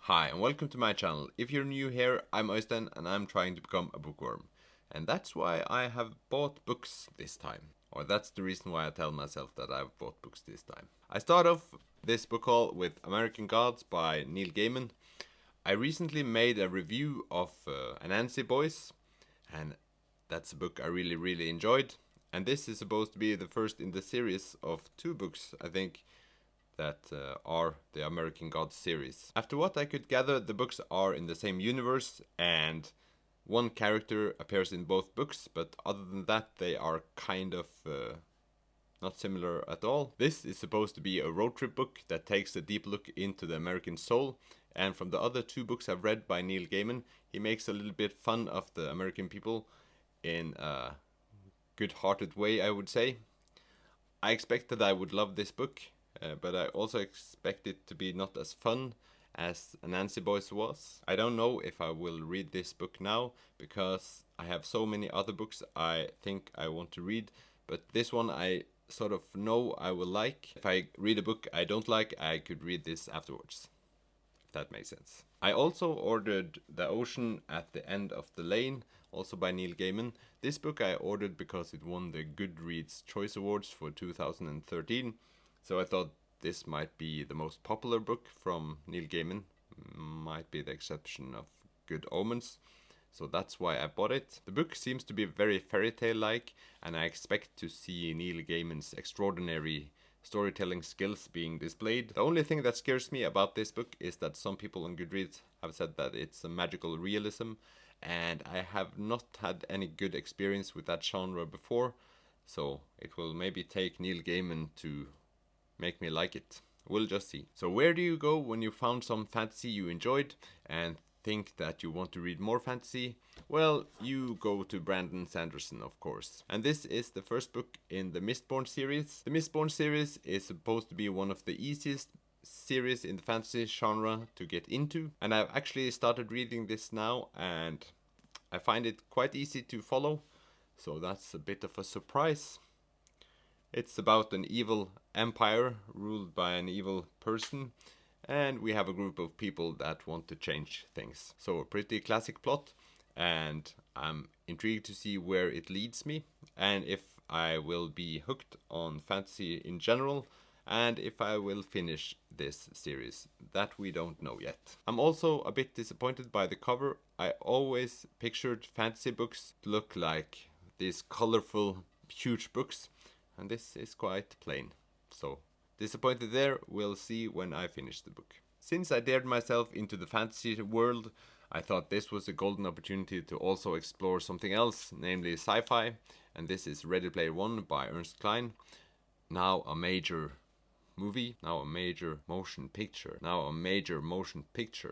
Hi and welcome to my channel. If you're new here, I'm Øystein and I'm trying to become a bookworm. And that's why I have bought books this time. Or that's the reason why I tell myself that I've bought books this time. I start off this book haul with American Gods by Neil Gaiman. I recently made a review of Anansi Boys, and that's a book I really enjoyed. And this is supposed to be the first in the series of two books, I think, that are the American Gods series. After what I could gather, the books are in the same universe and one character appears in both books, but other than that they are kind of not similar at all. This is supposed to be a road trip book that takes a deep look into the American soul, and from the other two books I've read by Neil Gaiman, he makes a little bit fun of the American people in a good-hearted way, I would say. I expected I would love this book, but I also expect it to be not as fun as Anansi Boys was. I don't know if I will read this book now, because I have so many other books I think I want to read, but this one I sort of know I will like. If I read a book I don't like, I could read this afterwards, if that makes sense. I also ordered The Ocean at the End of the Lane, also by Neil Gaiman. This book I ordered because it won the Goodreads Choice Awards for 2013. So I thought this might be the most popular book from Neil Gaiman, might be the exception of Good Omens. So that's why I bought it. The book seems to be very fairy tale-like, and I expect to see Neil Gaiman's extraordinary storytelling skills being displayed. The only thing that scares me about this book is that some people on Goodreads have said that it's a magical realism, and I have not had any good experience with that genre before, so it will maybe take Neil Gaiman to make me like it. We'll just see. So where do you go when you found some fantasy you enjoyed and think that you want to read more fantasy? Well, you go to Brandon Sanderson, of course. And this is the first book in the Mistborn series. The Mistborn series is supposed to be one of the easiest series in the fantasy genre to get into, and I've actually started reading this now and I find it quite easy to follow, so that's a bit of a surprise. It's about an evil empire ruled by an evil person, and we have a group of people that want to change things. So a pretty classic plot, and I'm intrigued to see where it leads me, and if I will be hooked on fantasy in general, and if I will finish this series. That we don't know yet. I'm also a bit disappointed by the cover. I always pictured fantasy books to look like these colorful, huge books, and this is quite plain. So, disappointed there, we'll see when I finish the book. Since I dared myself into the fantasy world, I thought this was a golden opportunity to also explore something else, namely sci-fi, and this is Ready Player One by Ernst Cline. Now a major movie, now a major motion picture.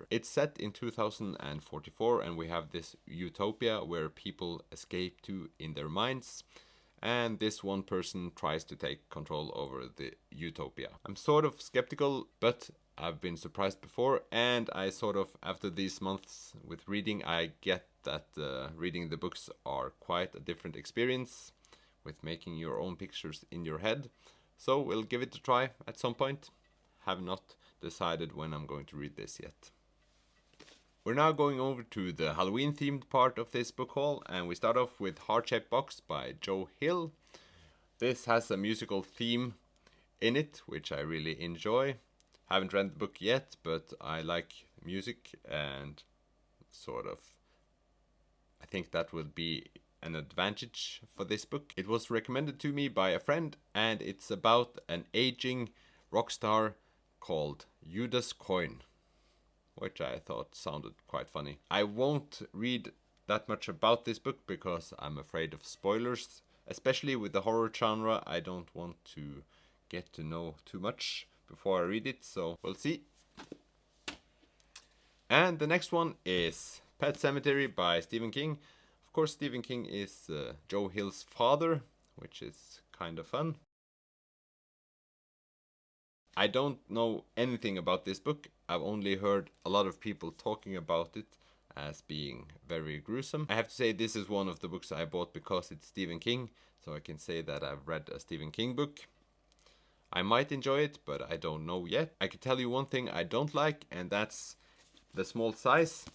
It's set in 2044, and we have this utopia where people escape to in their minds, and this one person tries to take control over the utopia. I'm sort of skeptical, but I've been surprised before, and I sort of, after these months with reading, I get that reading the books are quite a different experience with making your own pictures in your head. So we'll give it a try at some point. Have not decided when I'm going to read this yet. We're now going over to the Halloween themed part of this book haul, and we start off with Heart-Shaped Box by Joe Hill. This has a musical theme in it, which I really enjoy. Haven't read the book yet, but I like music, and sort of I think that will be an advantage for this book. It was recommended to me by a friend, and it's about an aging rock star called Judas Coin, which I thought sounded quite funny. I won't read that much about this book because I'm afraid of spoilers, especially with the horror genre. I don't want to get to know too much before I read it, so we'll see. And the next one is Pet Sematary by Stephen King. Of course, Stephen King is Joe Hill's father, which is kind of fun. I don't know anything about this book. I've only heard a lot of people talking about it as being very gruesome. I have to say this is one of the books I bought because it's Stephen King, so I can say that I've read a Stephen King book. I might enjoy it, but I don't know yet. I can tell you one thing I don't like, and that's the small size.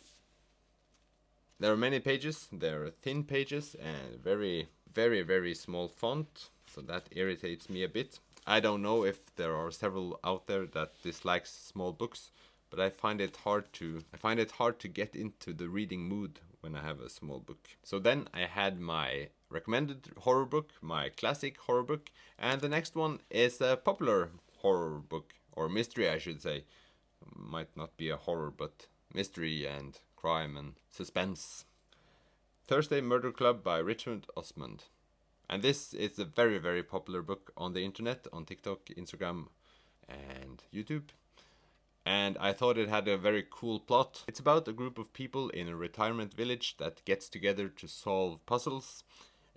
There are many pages. There are thin pages and very, very, very small font. So that irritates me a bit. I don't know if there are several out there that dislikes small books, but I find it hard to get into the reading mood when I have a small book. So then I had my recommended horror book, my classic horror book, and the next one is a popular horror book, or mystery I should say. Might not be a horror, but mystery and crime and suspense. Thursday Murder Club by Richard Osmond. And this is a very, very popular book on the internet, on TikTok, Instagram, and YouTube. And I thought it had a very cool plot. It's about a group of people in a retirement village that gets together to solve puzzles.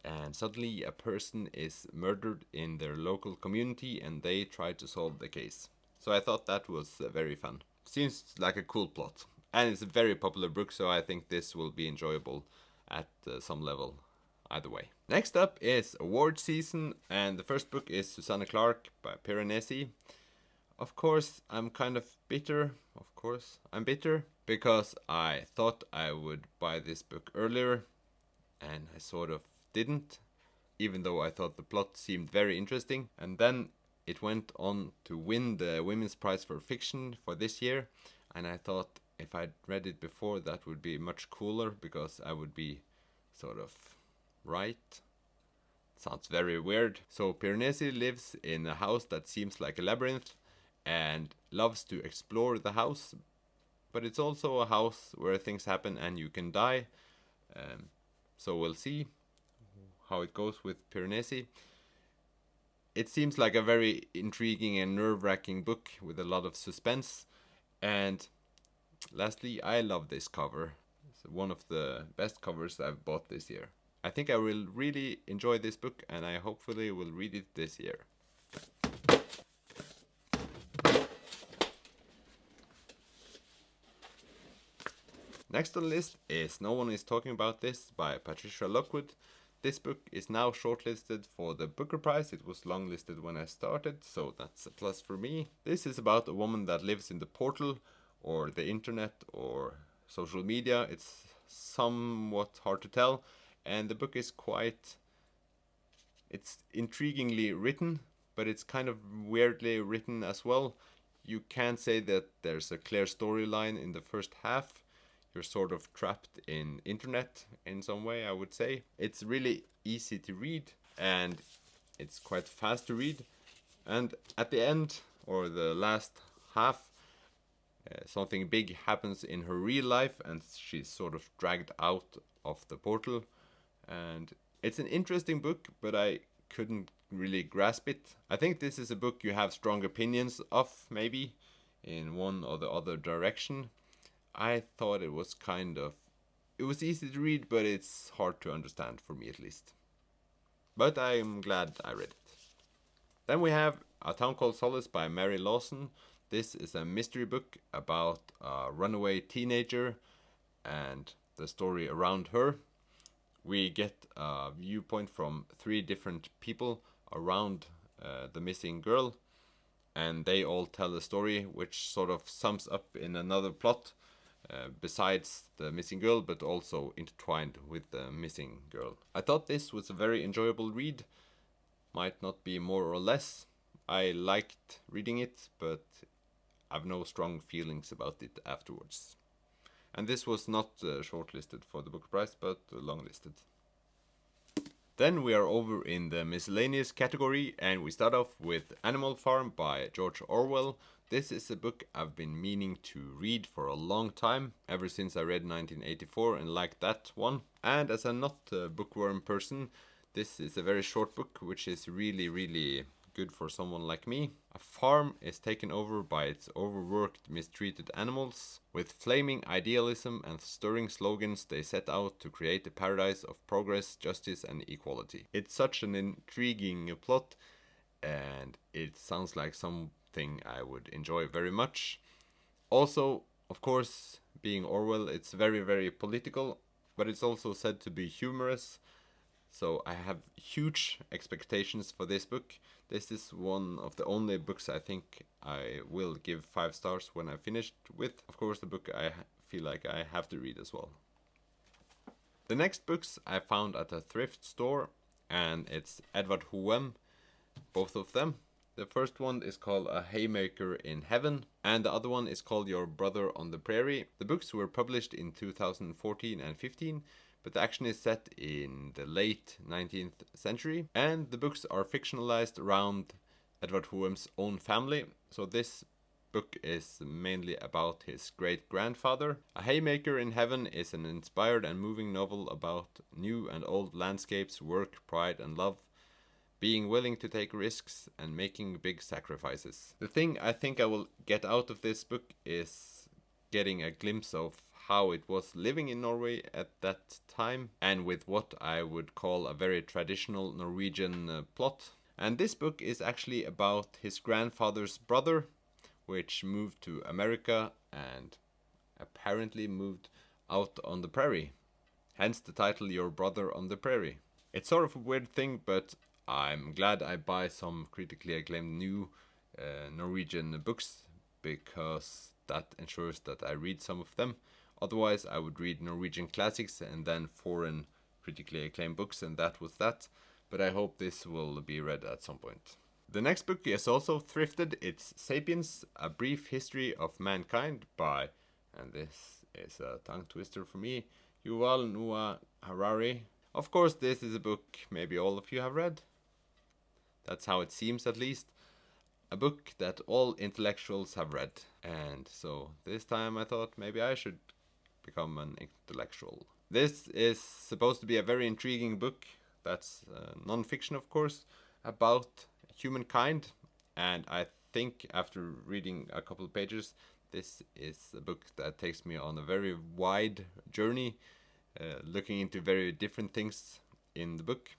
And suddenly a person is murdered in their local community and they try to solve the case. So I thought that was very fun. Seems like a cool plot. And it's a very popular book, so I think this will be enjoyable at some level. Either way. Next up is award season, and the first book is Susanna Clarke by Piranesi. Of course, I'm kind of bitter. I'm bitter because I thought I would buy this book earlier, and I sort of didn't, even though I thought the plot seemed very interesting. And then it went on to win the Women's Prize for Fiction for this year, and I thought if I'd read it before, that would be much cooler because I would be sort of right. Sounds very weird. So Piranesi lives in a house that seems like a labyrinth and loves to explore the house, but it's also a house where things happen and you can die. So we'll see how it goes with Piranesi. It seems like a very intriguing and nerve-wracking book with a lot of suspense. And lastly, I love this cover. It's one of the best covers I've bought this year. I think I will really enjoy this book and I hopefully will read it this year. Next on the list is No One Is Talking About This by Patricia Lockwood. This book is now shortlisted for the Booker Prize. It was longlisted when I started, so that's a plus for me. This is about a woman that lives in the portal or the internet or social media. It's somewhat hard to tell. And the book is it's intriguingly written, but it's kind of weirdly written as well. You can't say that there's a clear storyline in the first half. You're sort of trapped in internet in some way, I would say. It's really easy to read and it's quite fast to read. And at the end, or the last half, something big happens in her real life and she's sort of dragged out of the portal. And it's an interesting book, but I couldn't really grasp it. I think this is a book you have strong opinions of, maybe, in one or the other direction. I thought it was easy to read, but it's hard to understand, for me at least. But I'm glad I read it. Then we have A Town Called Solace by Mary Lawson. This is a mystery book about a runaway teenager and the story around her. We get a viewpoint from 3 different people around the missing girl, and they all tell a story which sort of sums up in another plot besides the missing girl, but also intertwined with the missing girl. I thought this was a very enjoyable read. Might not be more or less. I liked reading it, but I have no strong feelings about it afterwards. And this was not shortlisted for the Booker Prize, but longlisted. Then we are over in the miscellaneous category, and we start off with Animal Farm by George Orwell. This is a book I've been meaning to read for a long time, ever since I read 1984 and liked that one. And as a not bookworm person, this is a very short book, which is really, really good for someone like me. A farm is taken over by its overworked, mistreated animals. With flaming idealism and stirring slogans, they set out to create a paradise of progress, justice, and equality. It's such an intriguing plot, and it sounds like something I would enjoy very much. Also, of course, being Orwell, it's very, very political, but it's also said to be humorous. So I have huge expectations for this book. This is one of the only books I think I will give 5 stars when I'm finished with. Of course, the book I feel like I have to read as well. The next books I found at a thrift store, and it's Edward Huem, both of them. The first one is called A Haymaker in Heaven, and the other one is called Your Brother on the Prairie. The books were published in 2014 and 15, but the action is set in the late 19th century, and the books are fictionalized around Edward Huem's own family. So this book is mainly about his great-grandfather. A Haymaker in Heaven is an inspired and moving novel about new and old landscapes, work, pride and love, being willing to take risks and making big sacrifices. The thing I think I will get out of this book is getting a glimpse of how it was living in Norway at that time, and with what I would call a very traditional Norwegian plot. And this book is actually about his grandfather's brother, which moved to America and apparently moved out on the prairie. Hence the title Your Brother on the Prairie. It's sort of a weird thing, but I'm glad I buy some critically acclaimed new Norwegian books, because that ensures that I read some of them. Otherwise, I would read Norwegian classics and then foreign critically acclaimed books, and that was that. But I hope this will be read at some point. The next book is also thrifted. It's Sapience, A Brief History of Mankind by, and this is a tongue twister for me, Yuval Noah Harari. Of course, this is a book maybe all of you have read. That's how it seems, at least. A book that all intellectuals have read. And so this time I thought maybe I should become an intellectual. This is supposed to be a very intriguing book. That's non-fiction, of course, about humankind. And I think after reading a couple of pages, this is a book that takes me on a very wide journey, looking into very different things in the book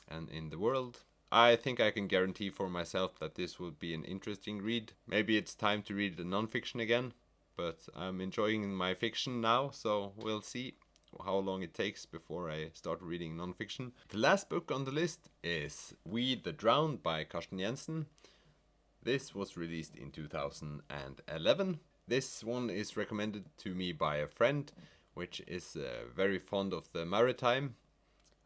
and in the world. I think I can guarantee for myself that this will be an interesting read. Maybe it's time to read the non-fiction again, but I'm enjoying my fiction now, so we'll see how long it takes before I start reading non-fiction. The last book on the list is We the Drowned by Karsten Jensen. This was released in 2011. This one is recommended to me by a friend, which is very fond of the maritime.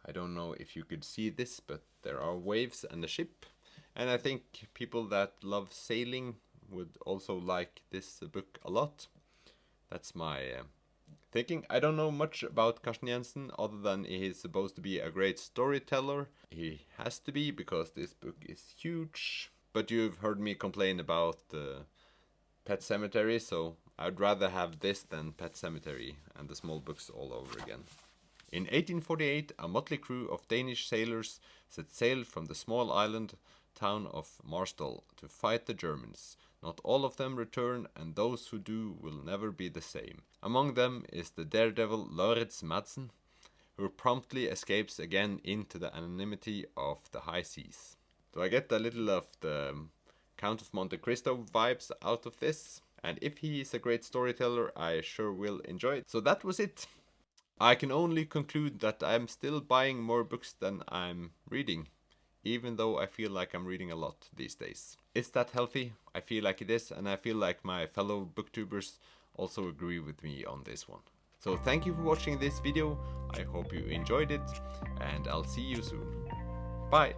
I don't know if you could see this, but there are waves and a ship. And I think people that love sailing would also like this book a lot. That's my thinking. I don't know much about Karsten Jensen other than he is supposed to be a great storyteller. He has to be, because this book is huge. But you've heard me complain about Pet Sematary, so I'd rather have this than Pet Sematary and the small books all over again. In 1848, a motley crew of Danish sailors set sail from the small island town of Marstal to fight the Germans. Not all of them return, and those who do will never be the same. Among them is the daredevil Lauritz Madsen, who promptly escapes again into the anonymity of the high seas. So I get a little of the Count of Monte Cristo vibes out of this, and if he is a great storyteller, I sure will enjoy it. So that was it. I can only conclude that I'm still buying more books than I'm reading, even though I feel like I'm reading a lot these days. Is that healthy? I feel like it is, and I feel like my fellow booktubers also agree with me on this one. So thank you for watching this video, I hope you enjoyed it, and I'll see you soon. Bye!